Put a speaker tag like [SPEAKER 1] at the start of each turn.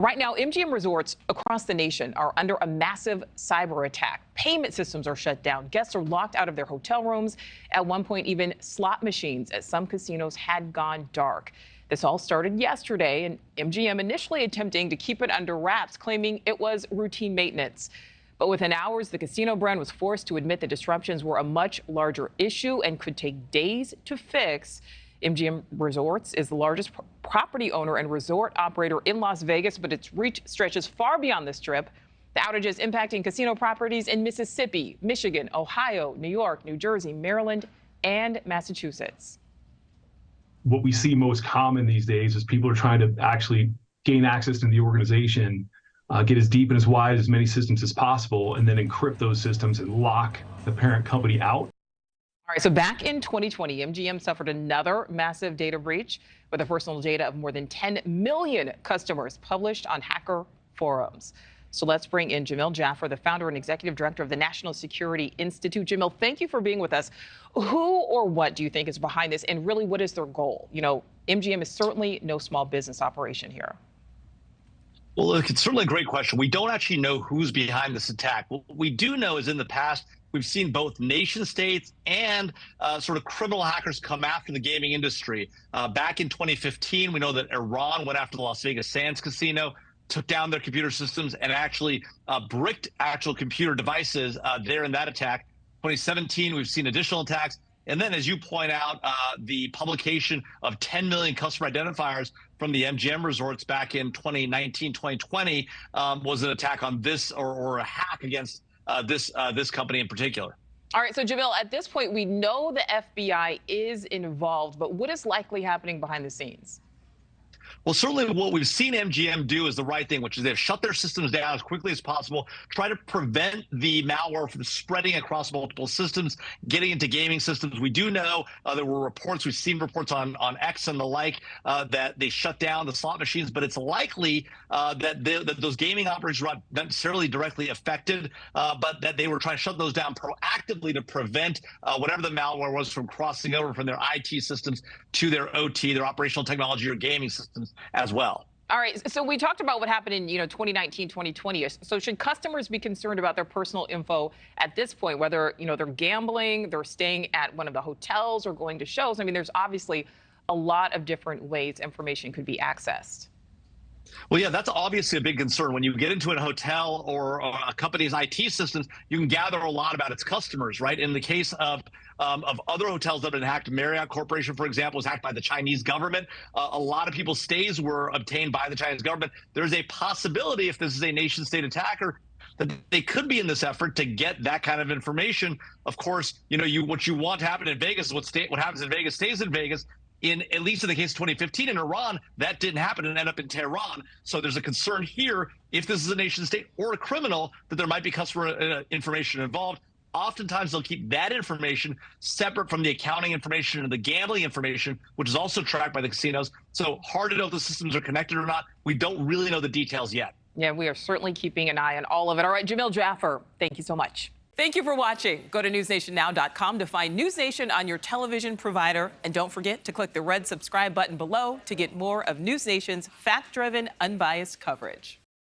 [SPEAKER 1] Right now, MGM Resorts across the nation are under a massive cyber attack. Payment systems are shut down. Guests are locked out of their hotel rooms. At one point, even slot machines at some casinos had gone dark. This all started yesterday, and MGM initially attempting to keep it under wraps, claiming it was routine maintenance. But within hours, the casino brand was forced to admit the disruptions were a much larger issue and could take days to fix. MGM Resorts is the largest property owner and resort operator in Las Vegas, but its reach stretches far beyond the Strip. The outages impacting casino properties in Mississippi, Michigan, Ohio, New York, New Jersey, Maryland, and Massachusetts.
[SPEAKER 2] What we see most common these days is people are trying to actually gain access to the organization, get as deep and as wide as many systems as possible, and then encrypt those systems and lock the parent company out.
[SPEAKER 1] All right, so back in 2020, MGM suffered another massive data breach with the personal data of more than 10 million customers published on hacker forums. So let's bring in Jamil Jaffer, the founder and executive director of the National Security Institute. Jamil, thank you for being with us. Who or what do you think is behind this, and really what is their goal? You know, MGM is certainly no small business operation here.
[SPEAKER 3] Well, look, it's certainly a great question. We don't actually know who's behind this attack. What we do know is in the past, we've seen both nation states and sort of criminal hackers come after the gaming industry. Back in 2015, we know that Iran went after the Las Vegas Sands Casino, took down their computer systems, and actually bricked actual computer devices there in that attack. 2017, we've seen additional attacks. And then, as you point out, the publication of 10 million customer identifiers from the MGM Resorts back in 2019, 2020 was an attack on this or a hack against this company in particular.
[SPEAKER 1] All right, so Jamil, at this point, we know the FBI is involved, but what is likely happening behind the scenes?
[SPEAKER 3] Well, certainly what we've seen MGM do is the right thing, which is they've shut their systems down as quickly as possible, try to prevent the malware from spreading across multiple systems, getting into gaming systems. We do know there were reports, we've seen reports on X and the like, that they shut down the slot machines, but it's likely that those gaming operators were not necessarily directly affected, but that they were trying to shut those down proactively to prevent whatever the malware was from crossing over from their IT systems to their OT, their operational technology or gaming systems as well.
[SPEAKER 1] All right, so we talked about what happened in 2019, 2020. So should customers be concerned about their personal info at this point, whether they're gambling, they're staying at one of the hotels, or going to shows? I mean, there's obviously a lot of different ways information could be accessed.
[SPEAKER 3] Well, yeah, that's obviously a big concern. When you get into a hotel or a company's IT systems, you can gather a lot about its customers, right? In the case of other hotels that have been hacked, Marriott Corporation, for example, was hacked by the Chinese government. A lot of people's stays were obtained by the Chinese government. There's a possibility, if this is a nation-state attacker, that they could be in this effort to get that kind of information. Of course, what you want to happen in Vegas is what happens in Vegas stays in Vegas. At least in the case of 2015 in Iran, that didn't happen and ended up in Tehran. So there's a concern here, if this is a nation state or a criminal, that there might be customer information involved. Oftentimes, they'll keep that information separate from the accounting information and the gambling information, which is also tracked by the casinos. So hard to know if the systems are connected or not. We don't really know the details yet.
[SPEAKER 1] Yeah, we are certainly keeping an eye on all of it. All right, Jamil Jaffer, thank you so much. Thank you for watching. Go to newsnationnow.com to find NewsNation on your television provider. And don't forget to click the red subscribe button below to get more of NewsNation's fact-driven, unbiased coverage.